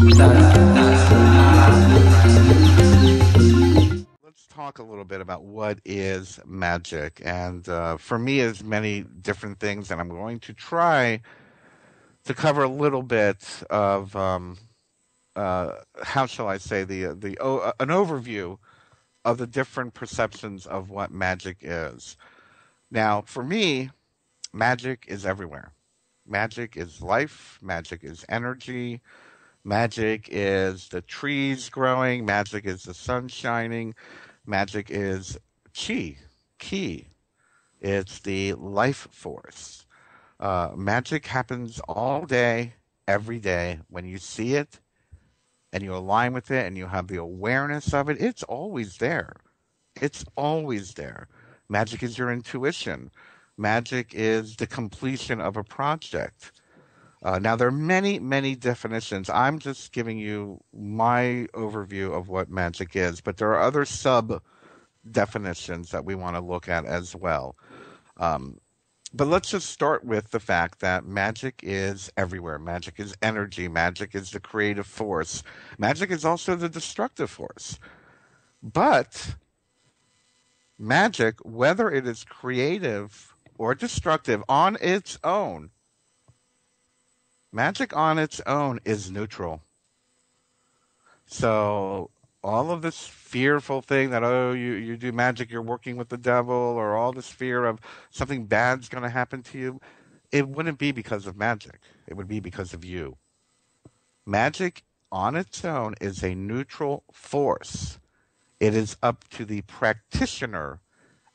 Let's talk a little bit about what is magic. And for me, it's many different things, and I'm going to try to cover a little bit of how shall I say an overview of the different perceptions of what magic is. Now, for me, magic is everywhere. Magic is life. Magic is energy. Magic is the trees growing. Magic is the sun shining. Magic is chi, ki. It's the life force. Magic happens all day, every day. When you see it and you align with it and you have the awareness of it, it's always there. It's always there. Magic is your intuition. Magic is the completion of a project. Now, there are many, many definitions. I'm just giving you my overview of what magic is, but there are other sub definitions that we want to look at as well. But let's just start with the fact that magic is everywhere. Magic is energy. Magic is the creative force. Magic is also the destructive force. But magic, whether it is creative or destructive on its own, magic on its own is neutral. So all of this fearful thing that, oh, you do magic, you're working with the devil, or all this fear of something bad's going to happen to you, it wouldn't be because of magic. It would be because of you. Magic on its own is a neutral force. It is up to the practitioner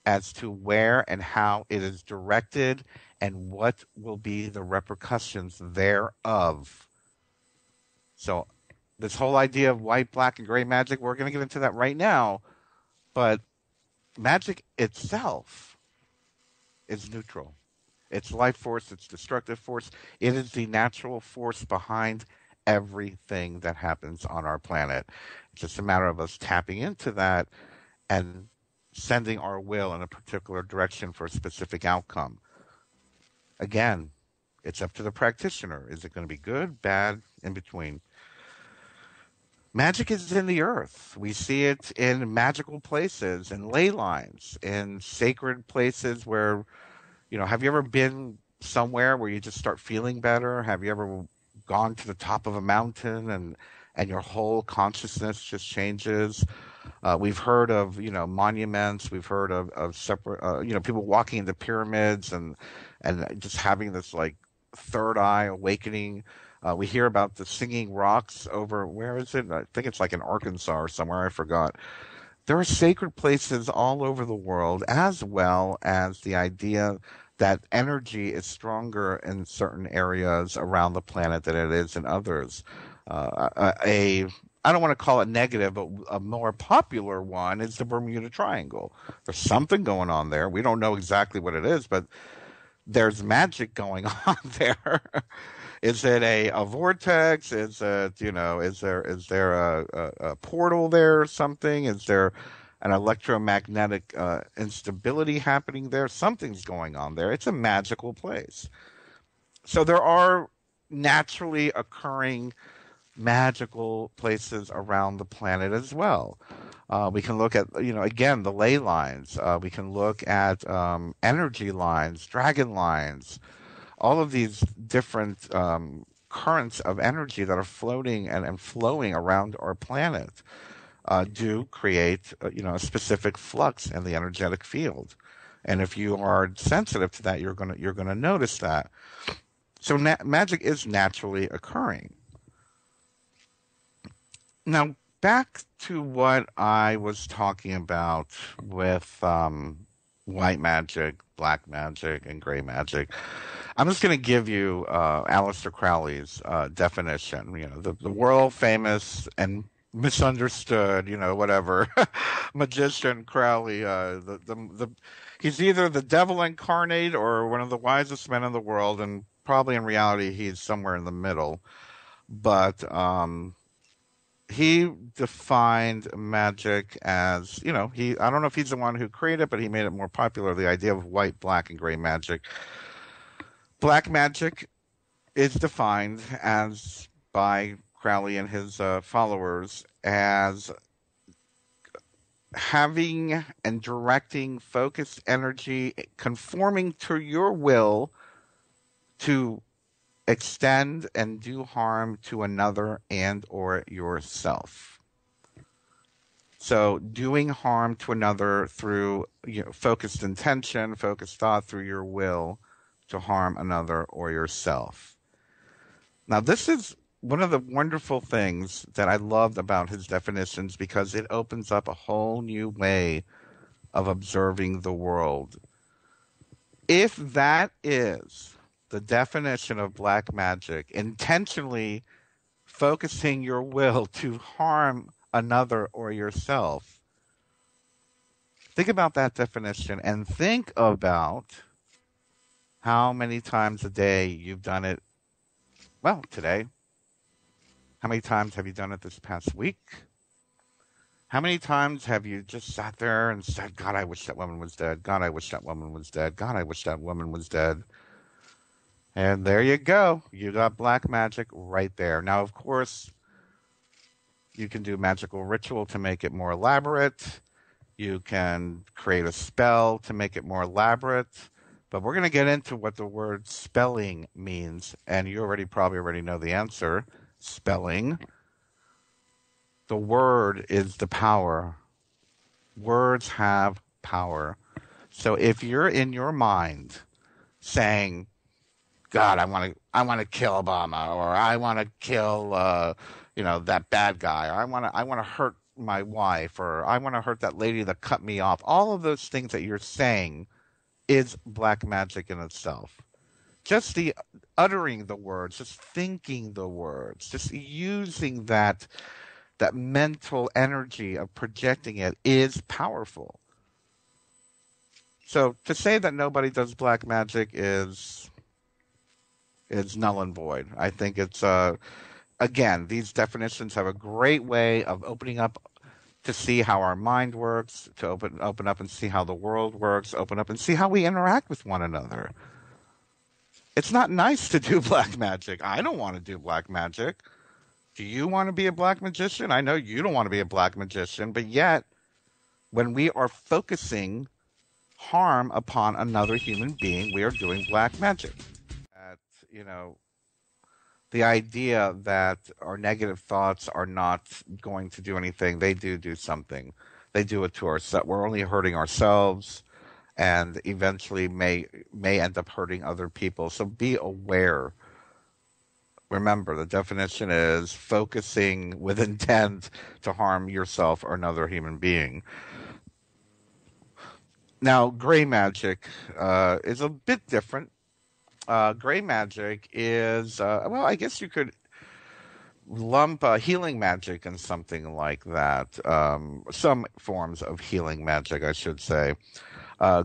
as to where and how it is directed and what will be the repercussions thereof. So this whole idea of white, black, and gray magic, we're going to get into that right now, but magic itself is neutral. It's life force, it's destructive force. It is the natural force behind everything that happens on our planet. It's just a matter of us tapping into that and sending our will in a particular direction for a specific outcome. Again, it's up to the practitioner. Is it going to be good, bad, in between? Magic is in the earth. We see it in magical places, in ley lines, in sacred places where, have you ever been somewhere where you just start feeling better? Have you ever gone to the top of a mountain and your whole consciousness just changes? We've heard of, monuments. We've heard of separate, people walking into pyramids and just having this like third eye awakening. We hear about the singing rocks over, where is it? I think it's like in Arkansas or somewhere. I forgot. There are sacred places all over the world, as well as the idea that energy is stronger in certain areas around the planet than it is in others. I don't want to call it negative, but a more popular one is the Bermuda Triangle. There's something going on there. We don't know exactly what it is, but there's magic going on there. Is it a vortex? Is it, is there a portal there or something? Is there an electromagnetic instability happening there? Something's going on there. It's a magical place. So there are naturally occurring magical places around the planet as well. We can look at, again, the ley lines. We can look at energy lines, dragon lines, all of these different currents of energy that are floating and flowing around our planet do create, a specific flux in the energetic field. And if you are sensitive to that, you're gonna notice that. So magic is naturally occurring. Now, back to what I was talking about with white magic, black magic, and gray magic. I'm just going to give you Aleister Crowley's definition. The world famous and misunderstood, whatever magician Crowley. He's either the devil incarnate or one of the wisest men in the world, and probably in reality he's somewhere in the middle. But he defined magic as, I don't know if he's the one who created it, but he made it more popular, the idea of white, black, and gray magic. Black magic is defined as by Crowley and his followers as having and directing focused energy, conforming to your will to extend and do harm to another and or yourself. So doing harm to another through focused intention, focused thought, through your will to harm another or yourself. Now, this is one of the wonderful things that I loved about his definitions, because it opens up a whole new way of observing the world. If that is the definition of black magic, intentionally focusing your will to harm another or yourself, think about that definition and think about how many times a day you've done it. Well, today. How many times have you done it this past week? How many times have you just sat there and said, God, I wish that woman was dead. God, I wish that woman was dead. God, I wish that woman was dead. And there you go. You got black magic right there. Now, of course, you can do magical ritual to make it more elaborate. You can create a spell to make it more elaborate. But we're going to get into what the word spelling means. And you probably already know the answer. Spelling. The word is the power. Words have power. So if you're in your mind saying, God, I want to kill Obama, or I want to kill that bad guy, or I want to hurt my wife, or I want to hurt that lady that cut me off. All of those things that you're saying is black magic in itself. Just the uttering the words, just thinking the words, just using that mental energy of projecting it is powerful. So to say that nobody does black magic is null and void. I think it's again, these definitions have a great way of opening up to see how our mind works, to open up and see how the world works, open up and see how we interact with one another. It's not nice to do black magic. I don't want to do black magic. Do you want to be a black magician? I know you don't want to be a black magician, but yet when we are focusing harm upon another human being, we are doing black magic. The idea that our negative thoughts are not going to do anything, they do something. They do it to ourselves. We're only hurting ourselves, and eventually may end up hurting other people. So be aware. Remember, the definition is focusing with intent to harm yourself or another human being. Now, gray magic is a bit different. Gray magic is, I guess you could lump healing magic and something like that. Some forms of healing magic, I should say.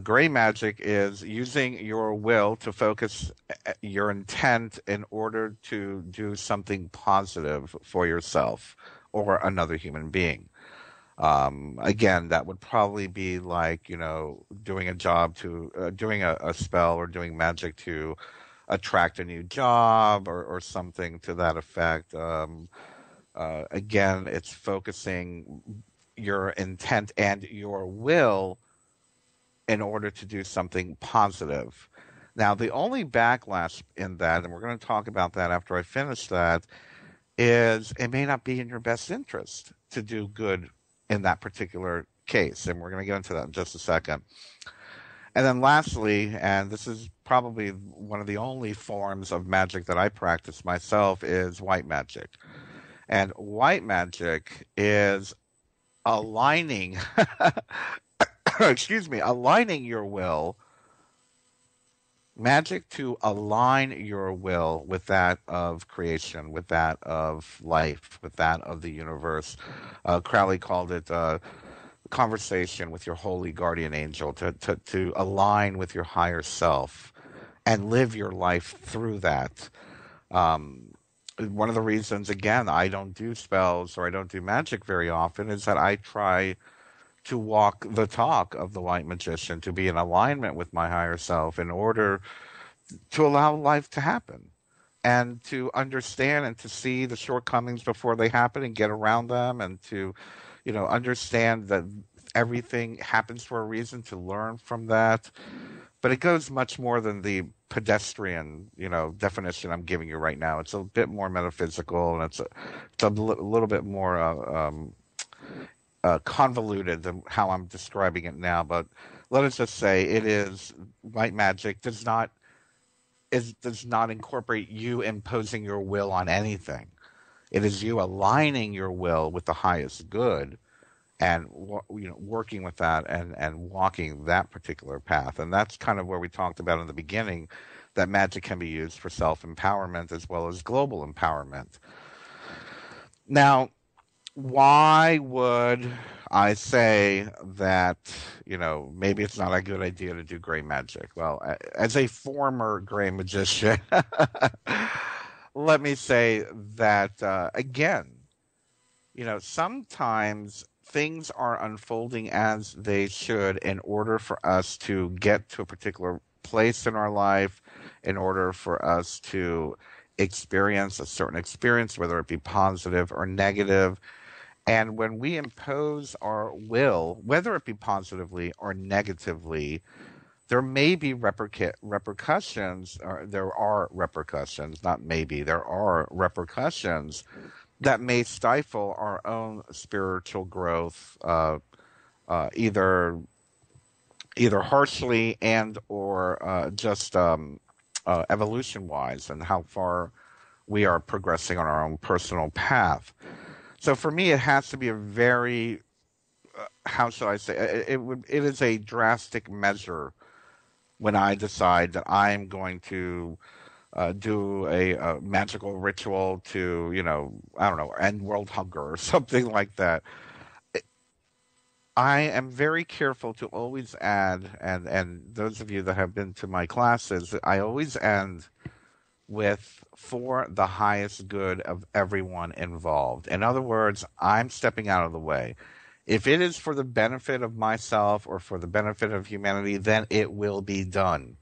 Gray magic is using your will to focus your intent in order to do something positive for yourself or another human being. Again, that would probably be like, doing a job doing a spell or doing magic to attract a new job or something to that effect. Again, it's focusing your intent and your will in order to do something positive. Now, the only backlash in that, and we're going to talk about that after I finish that, is it may not be in your best interest to do good in that particular case. And we're going to get into that in just a second. And then lastly, and this is probably one of the only forms of magic that I practice myself, is white magic. And white magic is aligning, aligning your will, magic to align your will with that of creation, with that of life, with that of the universe. Crowley called it conversation with your holy guardian angel, to align with your higher self and live your life through that. One of the reasons, again, I don't do spells or I don't do magic very often is that I try to walk the talk of the white magician, to be in alignment with my higher self in order to allow life to happen. and to understand and to see the shortcomings before they happen and get around them, and to, understand that everything happens for a reason, to learn from that. But it goes much more than the pedestrian, definition I'm giving you right now. It's a bit more metaphysical, and it's a little bit more convoluted than how I'm describing it now. But let us just say it is white magic does not incorporate you imposing your will on anything. It is you aligning your will with the highest good, and working with that, and walking that particular path. And that's kind of where we talked about in the beginning, that magic can be used for self-empowerment as well as global empowerment. Now, why would I say that, maybe it's not a good idea to do gray magic? Well, as a former gray magician, let me say that, again, sometimes things are unfolding as they should in order for us to get to a particular place in our life, in order for us to experience a certain experience, whether it be positive or negative. And when we impose our will, whether it be positively or negatively, there may be repercussions, or there are repercussions, not maybe, there are repercussions that may stifle our own spiritual growth, either harshly and or just evolution-wise, and how far we are progressing on our own personal path. So for me, it has to be a very, how shall I say, it is a drastic measure when I decide that I'm going to do a magical ritual to, I don't know, end world hunger or something like that. I am very careful to always add, and those of you that have been to my classes, I always end with for the highest good of everyone involved. In other words, I'm stepping out of the way. If it is for the benefit of myself or for the benefit of humanity, then it will be done.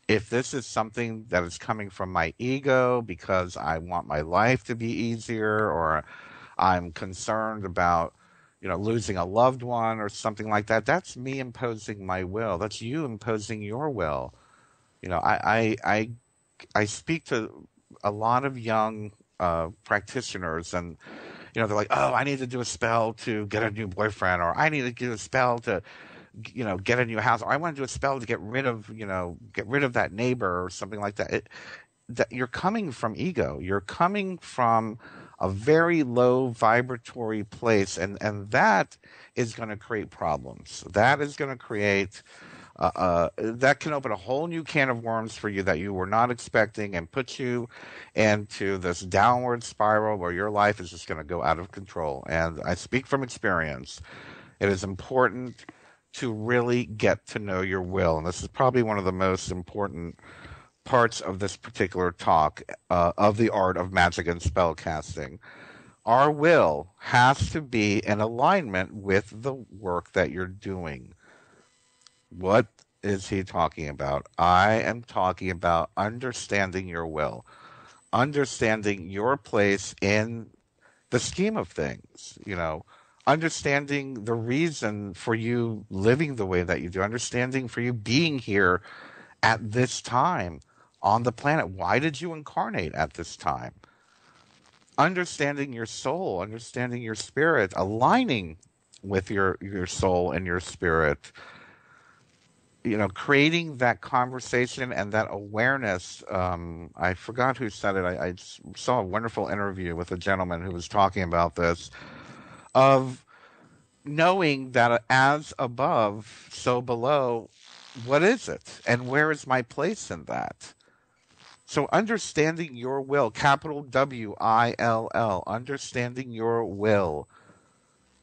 If this is something that is coming from my ego because I want my life to be easier, or I'm concerned about, losing a loved one or something like that, that's me imposing my will. That's you imposing your will. I speak to a lot of young practitioners, and they're like, oh, I need to do a spell to get a new boyfriend, or I need to do a spell to get a new house, or I want to do a spell to get rid of that neighbor or something like that. That you're coming from ego. You're coming from a very low vibratory place, and that is going to create problems. That is going to create that can open a whole new can of worms for you that you were not expecting, and put you into this downward spiral where your life is just going to go out of control. And I speak from experience. It is important to really get to know your will. And this is probably one of the most important parts of this particular talk of the art of magic and spell casting. Our will has to be in alignment with the work that you're doing. What is he talking about? I am talking about understanding your will, understanding your place in the scheme of things, understanding the reason for you living the way that you do, understanding for you being here at this time on the planet. Why did you incarnate at this time? Understanding your soul, understanding your spirit, aligning with your soul and your spirit, creating that conversation and that awareness. I forgot who said it. I saw a wonderful interview with a gentleman who was talking about this, of knowing that as above, so below. What is it? And where is my place in that? So understanding your will, capital WILL, understanding your will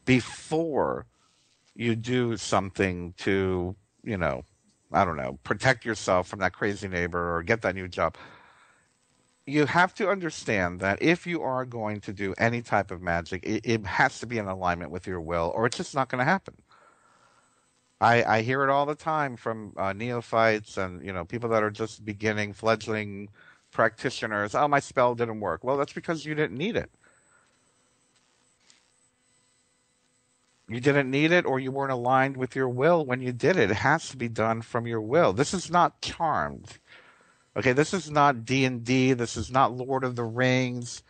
before you do something to, I don't know, protect yourself from that crazy neighbor or get that new job. You have to understand that if you are going to do any type of magic, it has to be in alignment with your will, or it's just not going to happen. I hear it all the time from neophytes and people that are just beginning, fledgling practitioners, oh, my spell didn't work. Well, that's because you didn't need it. You didn't need it, or you weren't aligned with your will when you did it. It has to be done from your will. This is not Charmed. Okay, this is not D&D. This is not Lord of the Rings.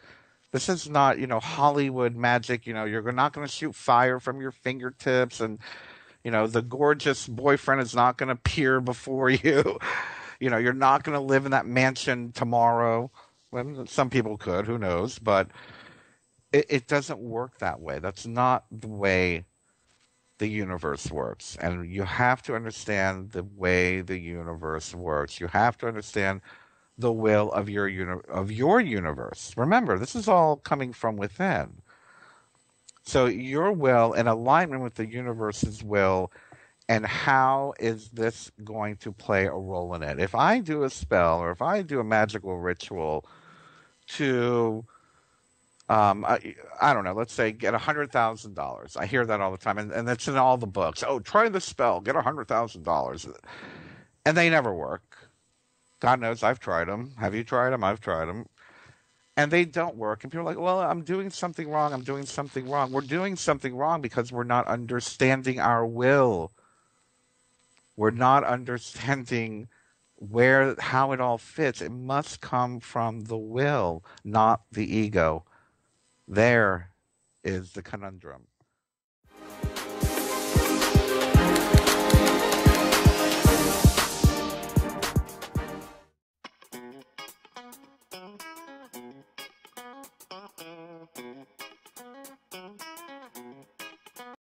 This is not, Hollywood magic. You're not going to shoot fire from your fingertips, and the gorgeous boyfriend is not going to appear before you. You're not going to live in that mansion tomorrow. Well, some people could, who knows? But it doesn't work that way. That's not the way the universe works. And you have to understand the way the universe works. You have to understand the will of your universe. Remember, this is all coming from within. So your will in alignment with the universe's will, and how is this going to play a role in it? If I do a spell or if I do a magical ritual to I don't know, let's say get $100,000. I hear that all the time, and it's in all the books. Oh, try the spell, get $100,000. And they never work. God knows I've tried them. Have you tried them? I've tried them. And they don't work. And people are like, well, I'm doing something wrong. I'm doing something wrong. We're doing something wrong because we're not understanding our will. We're not understanding how it all fits. It must come from the will, not the ego. There is the conundrum.